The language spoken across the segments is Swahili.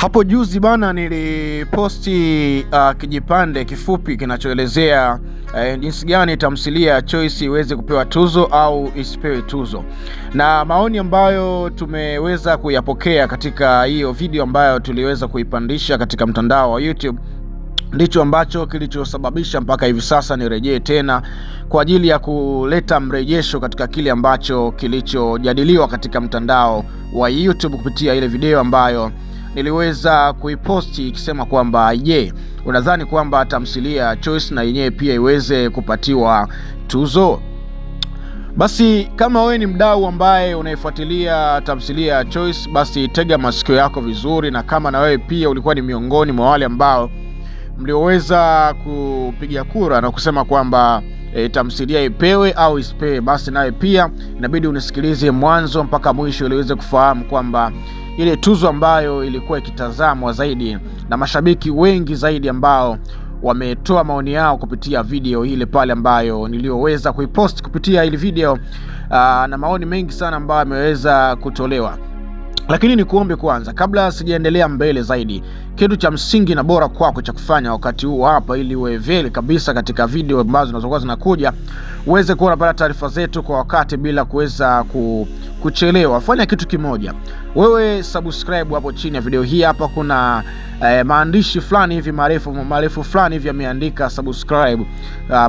Hapo juzi bana niliposti kijipande kifupi kinachoelezea jinsi gani tamthilia Choice iweze kupewa tuzo au isipewe tuzo, na maoni ambayo tumeweza kuyapokea katika hiyo video ambayo tuliweza kuipandisha katika mtandao wa YouTube ndicho ambacho kilichosababisha mpaka hivi sasa nirejee tena kwa ajili ya kuleta mrejesho katika kile ambacho kilichojadiliwa katika mtandao wa YouTube kupitia ile video ambayo niliweza kuiposti ikisema kwamba unadhani kwamba tamthilia Choice na yenyewe pia iweze kupatiwa tuzo? Basi kama wewe ni mdau ambaye unaifuatilia tamthilia Choice, basi tega masikio yako vizuri, na kama na wewe pia ulikuwa ni miongoni mwa wale ambao mlioweza kupiga kura na kusema kwamba tamthilia ipewe au isipewe, basi nawe pia inabidi unisikilize mwanzo mpaka mwisho ili uweze kufahamu kwamba ile tuzo ambayo ilikuwa ikitazamwa zaidi na mashabiki wengi zaidi ambao wametoa maoni yao kupitia video ile pale ambayo nilioweza kuipost kupitia ile video, na maoni mengi sana ambayo yameweza kutolewa. Lakini nikuombe kwanza, kabla sijaendelea mbele zaidi, kitu cha msingi na bora kwako cha kufanya wakati huu hapa, ili uwe vile kabisa katika video ambazo zinazokuwa zinakuja uweze kuwa unapata taarifa zetu kwa wakati bila kuweza kuchelewa. Fanya kitu kimoja, wewe subscribe hapo chini ya video hii. Hapa kuna maandishi fulani hivi marefu fulani hivi yameandika subscribe.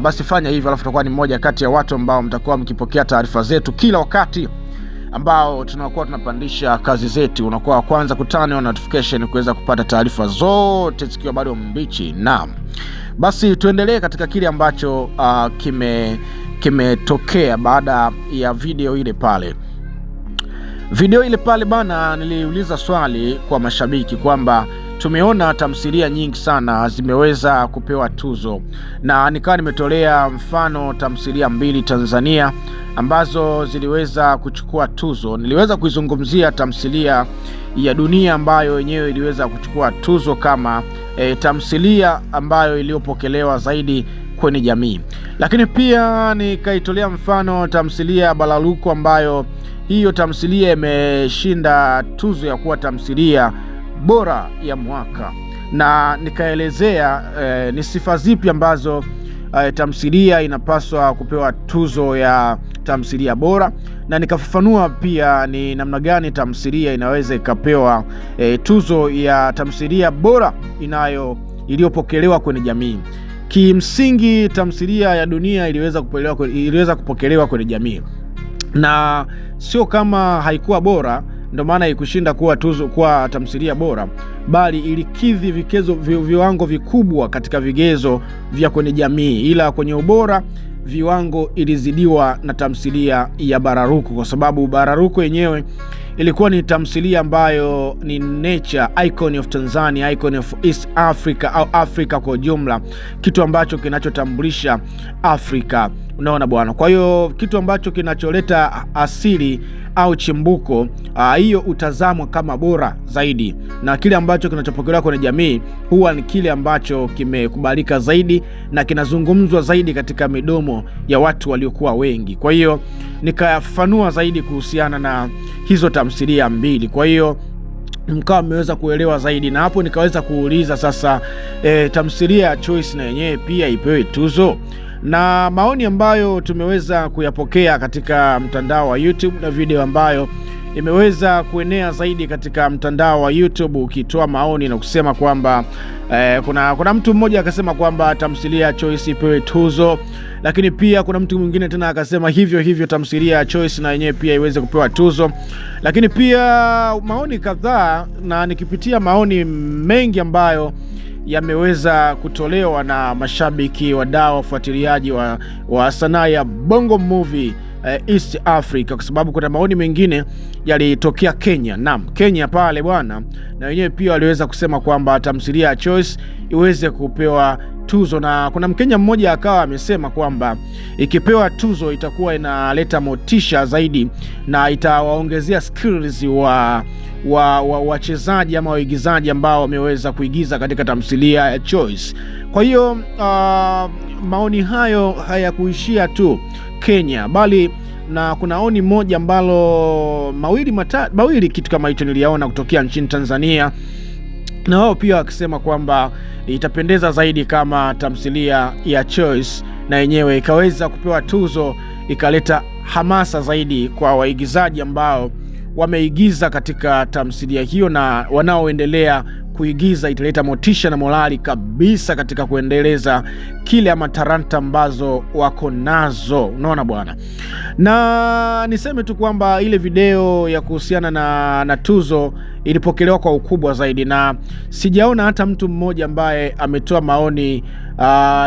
Basi fanya hivyo, alafu utakuwa ni mmoja kati ya watu ambao mtakuwa mkipokea taarifa zetu kila wakati ambao tunakuwa tunapandisha kazi zetu. Unakuwa wa kwanza kutana na notification kuweza kupata taarifa zote zikiwa bado mbichi. Naam, basi tuendelee katika kile ambacho kimetokea baada ya video ile pale. Video ile pale bana, niliuliza swali kwa mashabiki kwamba tumeona tamthilia nyingi sana zimeweza kupewa tuzo, na nikawa nimetolea mfano tamthilia 2 Tanzania ambazo ziliweza kuchukua tuzo. Niliweza kuizungumzia tamthilia ya Dunia ambayo yenyewe iliweza kuchukua tuzo kama tamthilia ambayo iliyopokelewa zaidi kwenye jamii, lakini pia nikaitolea mfano tamthilia ya Baraluko ambayo hiyo tamthilia imeshinda tuzo ya kuwa tamthilia bora ya mwaka, na nikaelezea ni sifa zipi ambazo tamthilia inapaswa kupewa tuzo ya tamthilia bora, na nikafafanua pia ni namna gani tamthilia inaweza ikapewa tuzo ya tamthilia bora iliyopokelewa kwenye jamii. Kimsingi tamthilia ya Dunia iliweza kupokelewa kwenye jamii, na sio kama haikuwa bora ndio maana ikushinda kuwa tuzo kwa tamthilia bora, bali ilikidhi viwango vikubwa katika vigezo vya kwenye jamii, ila kwenye ubora viwango ilizidiwa na tamthilia ya Baraluko, kwa sababu Baraluko yenyewe ilikuwa ni tamthilia ambayo ni nature icon of Tanzania, icon of East Africa au Africa kwa jumla, kitu ambacho kinachotambulisha Afrika. Unaona bwana, kwa hiyo kitu ambacho kinacholeta asili au chimbuko hiyo utazamwa kama bora zaidi, na kile ambacho kinachopokelewa kwenye jamii huwa ni kile ambacho kimekubalika zaidi na kinazungumzwa zaidi katika midomo ya watu waliokuwa wengi. Kwa hiyo nikafafanua zaidi kuhusiana na hizo tamthilia 2, kwa hiyo mkawa mmeweza kuelewa zaidi, na hapo nikaweza kuuliza sasa, tamthilia ya Choice na yenyewe pia ipewe tuzo? Na maoni ambayo tumeweza kuyapokea katika mtandao wa YouTube na video ambayo imeweza kuenea zaidi katika mtandao wa YouTube ukitoa maoni na kusema kwamba kuna mtu mmoja akasema kwamba tamthilia ya Choice ipewe tuzo, lakini pia kuna mtu mwingine tena akasema hivyo tamthilia ya Choice na yenyewe pia iweze kupewa tuzo. Lakini pia maoni kadhaa, na nikipitia maoni mengi ambayo yameweza kutolewa na mashabiki, wadau, wafuatiliaji wa sanaa ya Bongo Movie East Africa, kwa sababu kuna maoni mengine yalitokea Kenya. Naam, Kenya pale bwana, na wenyewe pia waliweza kusema kwamba tamthilia ya Choice iweze kupewa tuzo, na kuna Mkenya mmoja akawa amesema kwamba ikipewa tuzo itakuwa inaleta motisha zaidi na itawaongezea skills wachezaji ama waigizaji ambao wameweza kuigiza katika tamthilia ya Choice. Kwa hiyo maoni hayo hayakuishia tu Kenya, bali na kuna oni moja ambalo mawili kitu kama hicho niliyaona kutokea nchini Tanzania, na wao pia wakisema kwamba itapendeza zaidi kama tamthilia ya Choice na yenyewe ikaweza kupewa tuzo, ikaleta hamasa zaidi kwa waigizaji ambao wameigiza katika tamthilia hiyo na wanaoendelea kuigiza. Italeta motisha na morali kabisa katika kuendeleza kile ama talanta ambazo wako nazo, unaona bwana. Na niseme tu kwamba ile video ya kuhusiana na tuzo ilipokelewa kwa ukubwa zaidi, na sijaona hata mtu mmoja ambaye ametoa maoni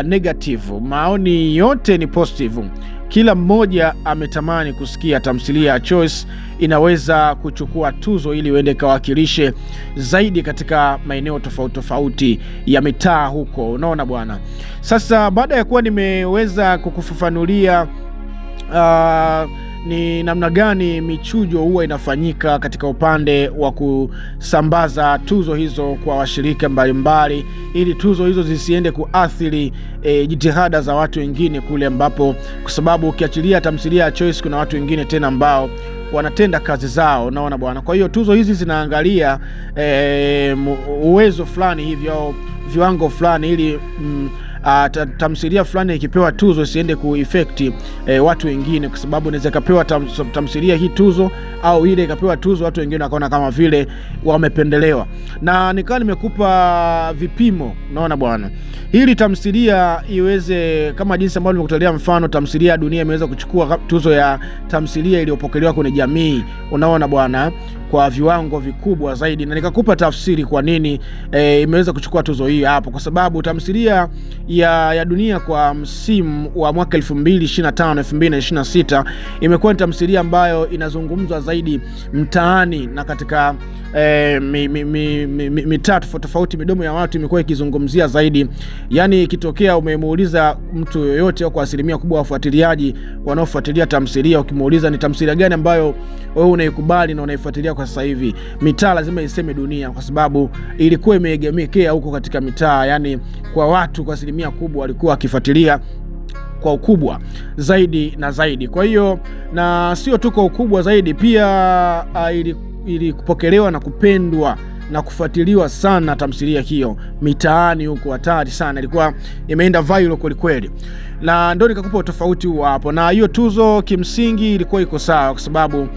negative. Maoni yote ni positive. Kila mmoja ametamani kusikia tamthilia ya Choice inaweza kuchukua tuzo ili uende kawakilishe zaidi katika maeneo tofauti tofauti ya mitaa huko, unaona bwana. Sasa baada ya kuwa nimeweza kukufafanulia ni namna gani michujo huwa inafanyika katika upande wa kusambaza tuzo hizo kwa washirika mbalimbali, ili tuzo hizo zisiende kuathiri jitihada za watu wengine kule ambapo, kwa sababu ukiachilia tamthilia ya Choice kuna watu wengine tena ambao wanatenda kazi zao, unaona bwana. Kwa hiyo tuzo hizi zinaangalia uwezo fulani hivyo au viwango fulani, ili tamthilia fulani ikipewa tuzo isiende kueffect watu wengine, kwa sababu inaweza kapewa tamthilia hii tuzo au ile ikapewa tuzo, watu wengine wakaona kama vile wamependelewa. Na nikawa nimekupa vipimo, unaona bwana, ili tamthilia iweze, kama jinsi ambavyo nimekutolea mfano, tamthilia ya Dunia imeweza kuchukua tuzo ya tamthilia iliyopokelewa kwenye jamii, unaona bwana, kwa viwango vikubwa zaidi, na nikakupa tafsiri kwa nini imeweza kuchukua tuzo hii hapo. Kwa sababu tamthilia ya Dunia kwa msimu wa mwaka 2025 2026 imekuwa ni tamthilia ambayo inazungumzwa zaidi mtaani na katika mitaa tofauti, midomo ya watu imekuwa ikizungumzia zaidi. Yani ikitokea umemuuliza mtu yoyote au kwa asilimia kubwa wafuatiliaji wanaofuatilia tamthilia, ukimuuliza ni tamthilia gani ambayo wewe unaikubali na unaifuatilia kwa sasa hivi, mitaa lazima iseme Dunia, kwa sababu ilikuwa imeegemea huko katika mitaa. Yani kwa watu kwa asilimia kubwa walikuwa wakifuatilia kwa ukubwa zaidi na zaidi. Kwa hiyo, na sio tu kwa ukubwa zaidi, pia ili kupokelewa na kupendwa na kufuatiliwa sana tamthilia hiyo mitaani huko, hatari sana, ilikuwa imeenda viral kweli kweli. Na ndio nikakupa tofauti hapo. Na hiyo tuzo kimsingi ilikuwa iko sawa, kwa sababu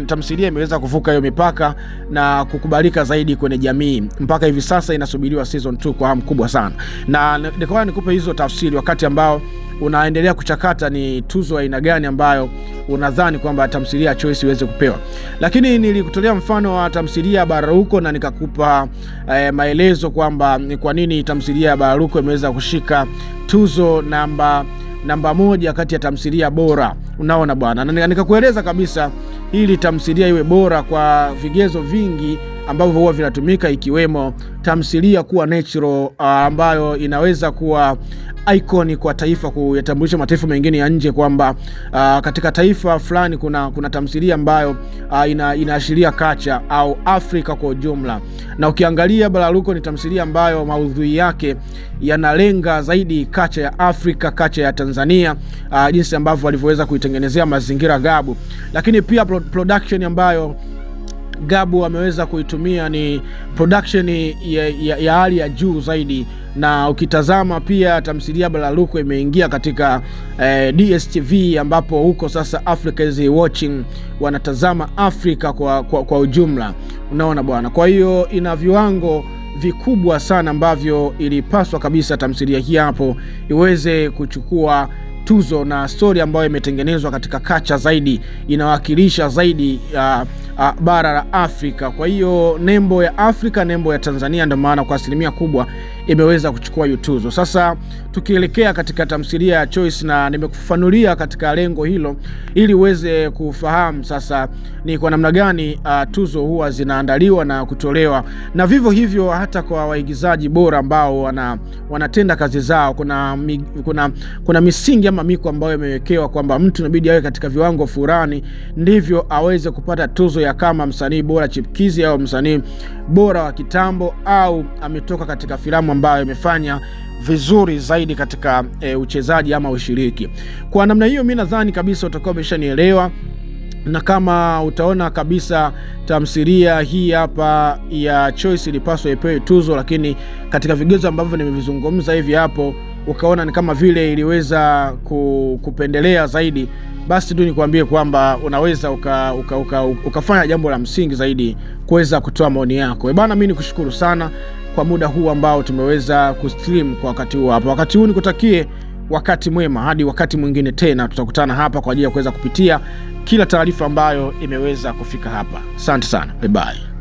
tamthilia imeweza kuvuka hiyo mipaka na kukubalika zaidi kwenye jamii. Mpaka hivi sasa inasubiriwa season 2 kwa hamu kubwa sana. Na nikawa nikupe hizo tafsiri wakati ambao unaendelea kuchakata ni tuzo aina gani ambayo unadhani kwamba tamthilia ya Choice iweze kupewa. Lakini nilikutolea mfano wa tamthilia ya Baraluko na nikakupa maelezo kwamba ni kwa nini tamthilia ya Baraluko imeweza kushika tuzo namba moja kati ya tamthilia bora, unaona bwana. Na nikakueleza kabisa ili tamthilia iwe bora kwa vigezo vingi ambavyo huwa vinatumika, ikiwemo tamthilia kuwa natural, ambayo inaweza kuwa icon kwa taifa, kuyatambulisha mataifa mengine ya nje kwamba katika taifa fulani kuna tamthilia ambayo inaashiria kacha au Afrika kwa ujumla. Na ukiangalia Baraluko ni tamthilia ambayo maudhui yake yanalenga zaidi kacha ya Afrika, kacha ya Tanzania, jinsi ambavyo walivyoweza kuitengenezea mazingira Gabu. Lakini pia production ambayo Gabu ameweza kuitumia ni production ya hali ya juu zaidi. Na ukitazama pia tamthilia Baraluko imeingia katika DSTV, ambapo huko sasa Africa is watching, wanatazama Afrika kwa ujumla, unaona bwana. Kwa hiyo ina viwango vikubwa sana ambavyo ilipaswa kabisa tamthilia hii hapo iweze kuchukua tuzo, na story ambayo imetengenezwa katika kacha zaidi, inawakilisha zaidi bara la Afrika. Kwa hiyo nembo ya Afrika, nembo ya Tanzania, ndio maana kwa asilimia kubwa imeweza kuchukua hiyo tuzo. Sasa tukielekea katika tamthilia ya Choice, na nimekufafanulia katika lengo hilo ili uweze kufahamu sasa ni kwa namna gani tuzo huwa zinaandaliwa na kutolewa, na vivyo hivyo hata kwa waigizaji bora ambao wanatenda kazi zao. Kuna misingi ama miko ambayo imewekewa kwamba mtu inabidi awe katika viwango fulani ndivyo aweze kupata tuzo ya kama msanii bora chipkizi au msanii bora wa kitambo, au ametoka katika filamu ambayo imefanya vizuri zaidi katika uchezaji ama ushiriki. Kwa namna hiyo mimi nadhani kabisa utakuwa umeshanielewa na kama utaona kabisa tamthilia hii hapa ya Choice ilipaswa ipewe tuzo, lakini katika vigezo ambavyo nimevizungumza hivi hapo ukaona ni kama vile iliweza kupendelea zaidi, basi tu nikwambie kwamba unaweza ukafanya jambo la msingi zaidi kuweza kutoa maoni yako. Bana, mimi nikushukuru sana kwa muda huu ambao tumeweza kustream kwa wakati huu hapa. Wakati huu nikutakie wakati mwema, hadi wakati mwingine tena tutakutana hapa kwa ajili ya kuweza kupitia kila taarifa ambayo imeweza kufika hapa. Asante sana. Bye bye.